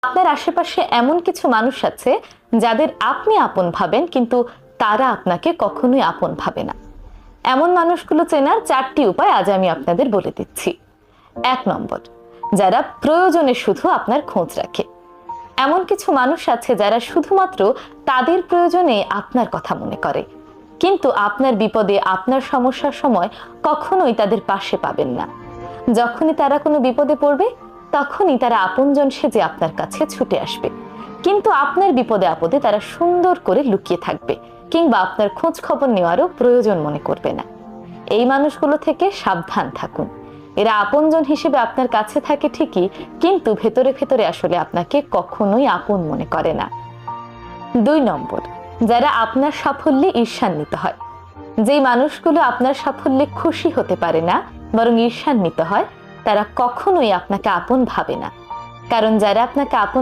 আপনার আশেপাশে এমন কিছু মানুষ আছে যাদের আপনি আপন ভাবেন, কিন্তু তারা আপনাকে কখনোই আপন ভাবে না। এমন মানুষগুলো চেনার 4টি উপায় আজ আমি আপনাদের বলে দিচ্ছি। 1 নম্বর, যারা প্রয়োজনে শুধু আপনার খোঁজ রাখে। এমন কিছু মানুষ আছে যারা শুধুমাত্র তাদের প্রয়োজনে আপনার কথা মনে করে, কিন্তু আপনার বিপদে, আপনার সমস্যার সময় কখনোই তাদের পাশে পাবেন না। যখনই তারা কোনো বিপদে পড়বে, তখনই তারা আপনজন সেজে আপনার কাছে ছুটে আসবে, কিন্তু আপনার বিপদে আপদে তারা সুন্দর করে লুকিয়ে থাকবে, কিংবা আপনার খোঁজ খবর নেওয়ারও প্রয়োজন মনে করবে না। এই মানুষগুলো থেকে সাবধান থাকুন। এরা আপনজন হিসেবে আপনার কাছে থাকে ঠিকই, কিন্তু ভেতরে ভেতরে আসলে আপনাকে কখনোই আপন মনে করে না। 2 নম্বর, যারা আপনার সাফল্যে ঈর্ষান্বিত হয়। যেই মানুষগুলো আপনার সাফল্যে খুশি হতে পারে না, বরং ঈর্ষান্বিত হয়, তারা কখনোই আপনাকে আপন ভাবে না। কারণ যারা আপনাকে আপন